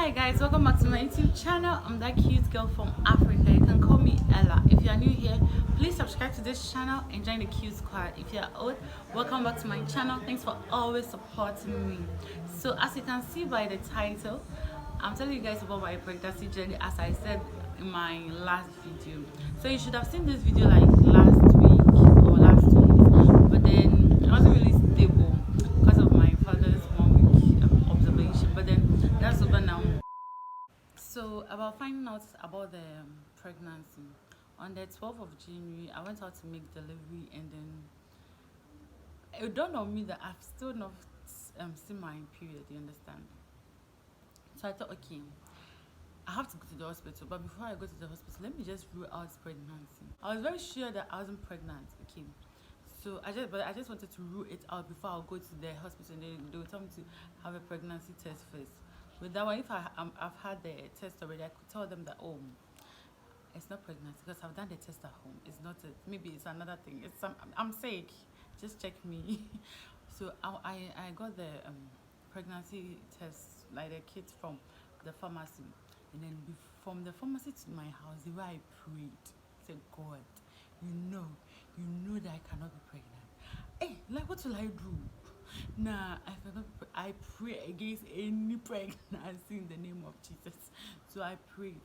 Hi guys, welcome back to my YouTube channel. I'm that cute girl from Africa. You can call me Ella. If you are new here, please subscribe to this channel and join the cute squad. If you are old, welcome back to my channel. Thanks for always supporting me. So as you can see by the title, I'm telling you guys about my pregnancy journey as I said in my last video. So you should have seen this video like last week or last week, but then I wasn't really stable because of my father's 1 week observation, but then that's over now. So about finding out about the pregnancy, on the 12th of January I went out to make delivery, and then it dawned on me that I've still not seen my period, you understand? So I thought, okay, I have to go to the hospital, but before I go to the hospital, let me just rule out pregnancy. I was very sure that I wasn't pregnant, okay. So I just wanted to rule it out before I'll go to the hospital, and they will tell me to have a pregnancy test first. With that one, if I've had the test already, I could tell them that, oh, it's not pregnancy because I've done the test at home. It's not it. Maybe it's another thing. I'm sick. Just check me. So I got the pregnancy test, like the kit from the pharmacy, and then from the pharmacy to my house, the way I prayed, I said, God, you know, that I cannot be pregnant. Hey, like what will I do? Nah, I pray against any pregnancy in the name of Jesus. So I prayed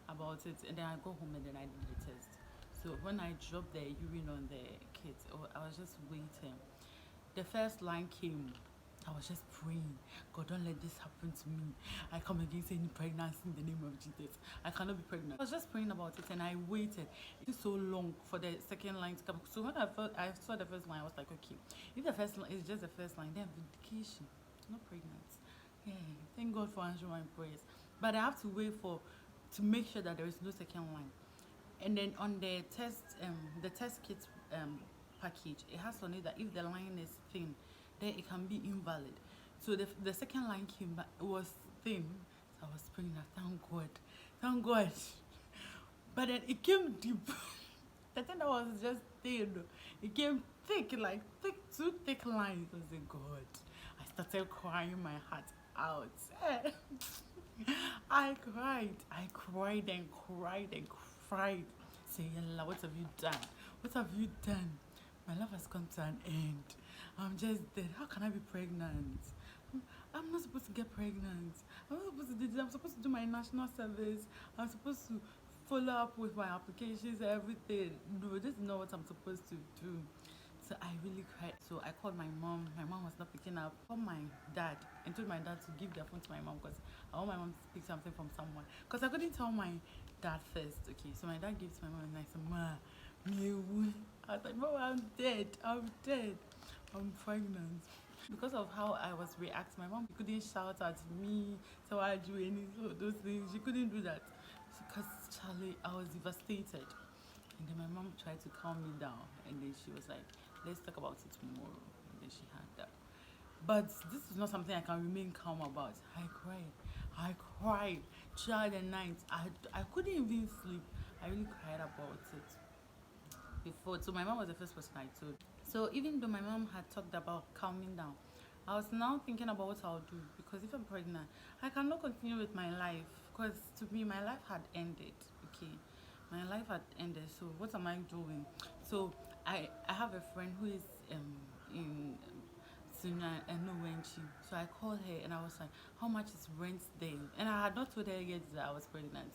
about it, and then I go home and then I did the test. So when I dropped the urine on the kit, I was just waiting. The first line came. I was just praying, God, don't let this happen to me. I come against any pregnancy in the name of Jesus. I cannot be pregnant. I was just praying about it, and I waited. It took so long for the second line to come. So when I saw the first line, I was like, okay, if the first line is just the first line, then vindication, not pregnant. Yeah, thank God for answering my prayers. But I have to wait to make sure that there is no second line. And then on the test kit package, it has on it that if the line is thin, then it can be invalid. So the second line came back, it was thin. So I was praying that, thank God. But then it came deep. The thing that was just thin, it came thick, like two thick lines. I was like, God. I started crying my heart out. I cried and cried and cried. Say, Allah, what have you done? What have you done? My life has come to an end. I'm just dead. How can I be pregnant? I'm not supposed to get pregnant. I'm not supposed to do this. I'm supposed to do my national service. I'm supposed to follow up with my applications and everything. No, this is not what I'm supposed to do. So I really cried. So I called my mom. My mom was not picking up. I called my dad and told my dad to give their phone to my mom because I want my mom to speak something from someone. Because I couldn't tell my dad first. Okay, so my dad gave to my mom, and I said, Ma, me. I was like, Mom, I'm dead. I'm pregnant. Because of how I was reacting, my mom couldn't shout at me, so I do any of those things. She couldn't do that. Because Charlie, I was devastated. And then my mom tried to calm me down, and then she was like, let's talk about it tomorrow. And then she had that. But this is not something I can remain calm about. I cried throughout the night. I couldn't even sleep. I really cried about it before. So my mom was the first person I told. So even though my mom had talked about calming down, I was now thinking about what I'll do, because if I'm pregnant, I cannot continue with my life, because to me my life had ended. Okay, my life had ended. So what am I doing? So I have a friend who is in Sunya and no Wenchi. So I called her and I was like, how much is rent there? And I had not told her yet that I was pregnant,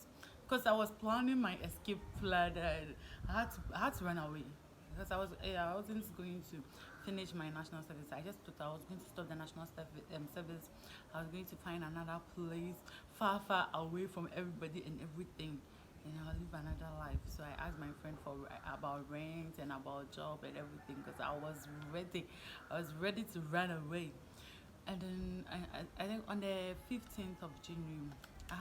because I was planning my escape plan. I had to run away because I wasn't going to finish my national service. I just thought I was going to stop the national service. I was going to find another place far away from everybody and everything, and I'll live another life. So I asked my friend for about rent and about job and everything, because I was ready to run away. And then I think on the 15th of January, I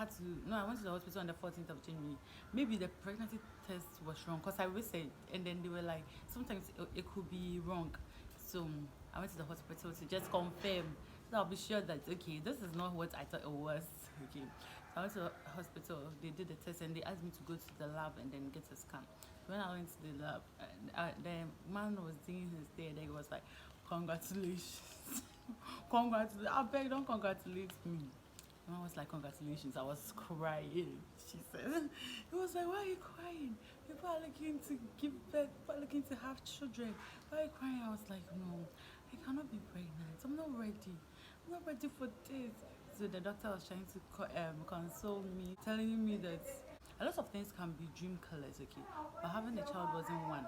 went to the hospital on the 14th of January. Maybe the pregnancy test was wrong, because I researched, and then they were like, sometimes it could be wrong. So I went to the hospital to just confirm, so I'll be sure that, okay, this is not what I thought it was. Okay. So I went to the hospital, they did the test, and they asked me to go to the lab and then get a scan. So when I went to the lab, the man was doing his day, and he was like, congratulations. Congratulations. I beg, don't congratulate me. My mom was like, congratulations. I was crying. She said, it was like, why are you crying? People are looking to give birth, people are looking to have children. Why are you crying? I was like, no, I cannot be pregnant. I'm not ready. I'm not ready for this. So the doctor was trying to console me, telling me that a lot of things can be dream killers, okay? But having a child wasn't one.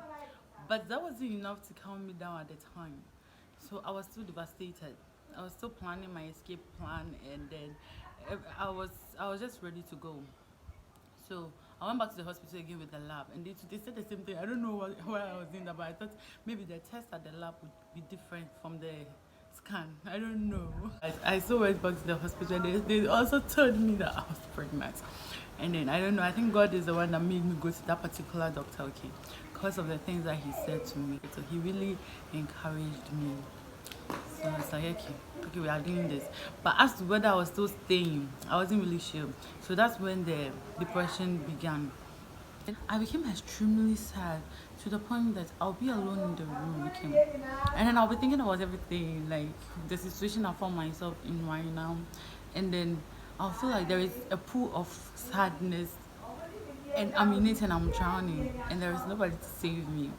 But that wasn't enough to calm me down at the time. So I was still devastated. I was still planning my escape plan, and then I was just ready to go. So I went back to the hospital again with the lab, and they said the same thing. I don't know why I was doing that, but I thought maybe the test at the lab would be different from the scan. I don't know. I still went back to the hospital. They also told me that I was pregnant, and then I don't know. I think God is the one that made me go to that particular doctor. Okay, because of the things that he said to me. So he really encouraged me. So I was like, okay, we are doing this. But as to whether I was still staying, I wasn't really sure. So that's when the depression began. I became extremely sad to the point that I'll be alone in the room, okay? And then I'll be thinking about everything, like the situation I found myself in right now. And then I'll feel like there is a pool of sadness, and I'm in it and I'm drowning, and there is nobody to save me.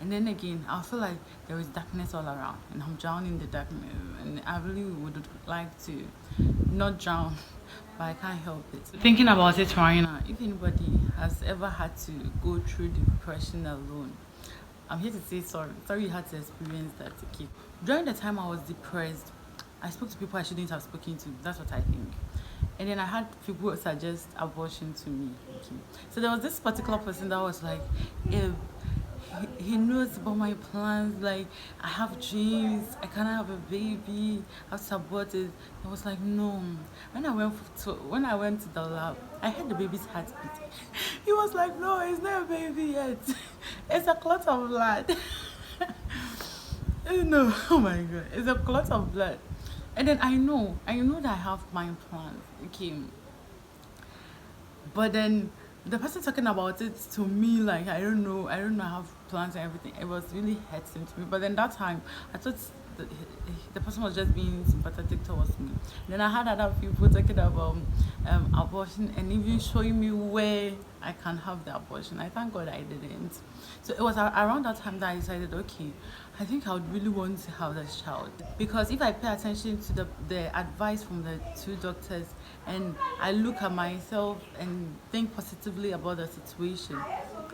And then again, I feel like there is darkness all around, and I'm drowning in the darkness. And I really would like to not drown, but I can't help it. Thinking about it right now, if anybody has ever had to go through depression alone, I'm here to say sorry. Sorry you had to experience that, okay? During the time I was depressed, I spoke to people I shouldn't have spoken to. That's what I think. And then I had people suggest abortion to me. Okay. So there was this particular person that was like, if he knows about my plans, like I have dreams, I cannot have a baby, I have to abort it. I was like, no. When I went to the lab, I heard the baby's heartbeat. He was like, no, it's not a baby yet. It's a clot of blood. No, oh my god, it's a clot of blood. And then I know that I have my plans. Okay, but then the person talking about it to me, like I don't know, I have plans and everything. It was really hurting to me. But then that time, I thought the, the person was just being sympathetic towards me. Then I had other people talking about abortion and even showing me where I can have the abortion. I thank God I didn't. So it was around that time that I decided, okay, I think I would really want to have this child, because if I pay attention to the advice from the two doctors, and I look at myself and think positively about the situation,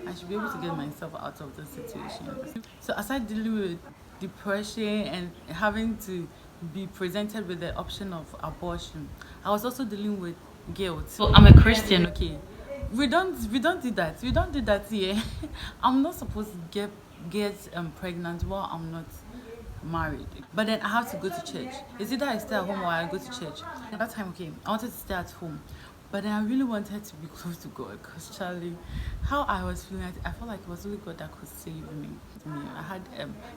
I should be able to get myself out of the situation. So aside dealing with depression and having to be presented with the option of abortion, I was also dealing with guilt. So I'm a Christian, okay. We don't do that. We don't do that here. I'm not supposed to get pregnant while I'm not married. But then I have to go to church. It's either I stay at home or I go to church. At that time, okay, I wanted to stay at home. But then I really wanted to be close to God, because Charlie, how I was feeling, I felt like it was really God that could save me. I had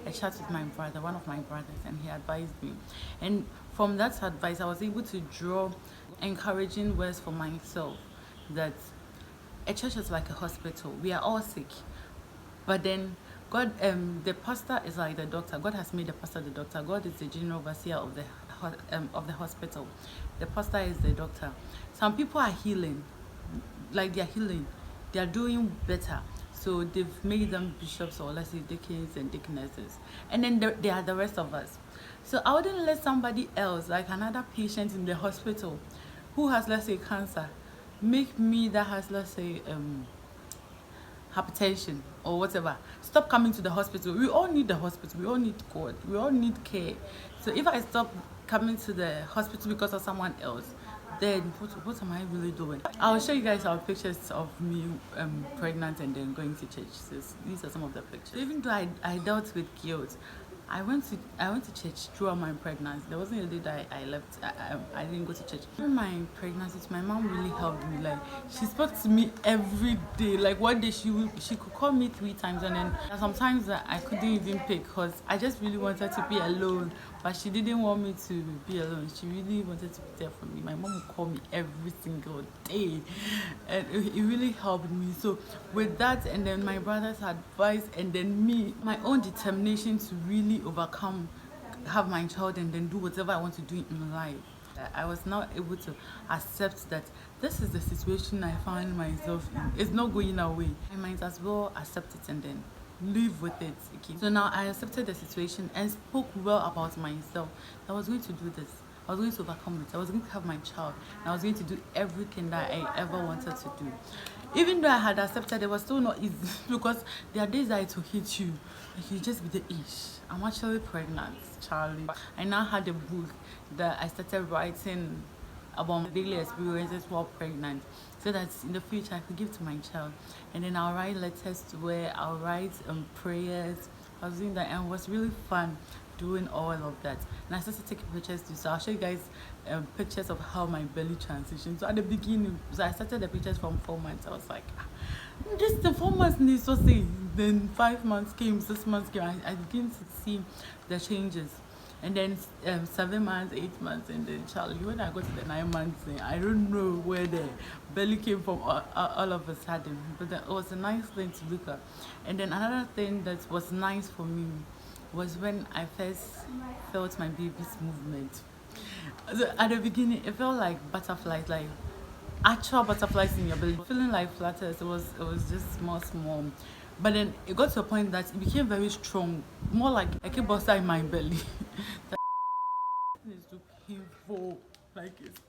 a chat with my brother, one of my brothers, and he advised me. And from that advice, I was able to draw encouraging words for myself, that a church is like a hospital. We are all sick. But then God, the pastor is like the doctor. God has made the pastor the doctor. God is the general overseer of the hospital. The pastor is the doctor. Some people are healing, like they're healing, they're doing better. So they've made them bishops, or let's say deacons and deaconesses, and then they are the rest of us. So I wouldn't let somebody else, like another patient in the hospital, who has, let's say, cancer, make me that has, let's say, hypertension or whatever, stop coming to the hospital. We all need the hospital. We all need God. We all need care. So if I stop coming to the hospital because of someone else, then what am I really doing? I'll show you guys our pictures of me pregnant and then going to church. So these are some of the pictures. Even though I dealt with guilt, I went to church throughout my pregnancy. There wasn't a day that I left. I didn't go to church. During my pregnancy, my mom really helped me. Like, she spoke to me every day. Like, one day she could call me 3 times, and then sometimes I couldn't even pick, because I just really wanted to be alone. But she didn't want me to be alone. She really wanted to be there for me. My mom would call me every single day, and it really helped me. So with that, and then my brother's advice, and then me, my own determination to really overcome, have my child, and then do whatever I want to do in life, I was not able to accept that this is the situation I find myself in. It's not going away. I might as well accept it and then live with it. Okay. So now I accepted the situation and spoke well about myself. I was going to do this. I was going to overcome it. I was going to have my child. And I was going to do everything that I ever wanted to do. Even though I had accepted, it was still not easy because there are days that it will hit you. Like you just be the ish. I'm actually pregnant, Charlie. I now had a book that I started writing about my daily experiences while pregnant, so that in the future I could give to my child. And then I'll write letters to where I'll write prayers. I was doing that and it was really fun doing all of that. And I started taking pictures too. So I'll show you guys pictures of how my belly transitioned. So at the beginning, so I started the pictures from 4 months. I was like, this the 4 months needs to see. Then 5 months came, 6 months came. I began to see the changes. And then 7 months, 8 months, and then Charlie, when I got to the 9 months, I don't know where the belly came from all of a sudden. But it was a nice thing to look at. And then another thing that was nice for me was when I first felt my baby's movement. So at the beginning, it felt like butterflies, like actual butterflies in your belly, feeling like flutters. It was just small. But then it got to a point that it became very strong, more like a kickboxer in my belly. That is too painful, like it's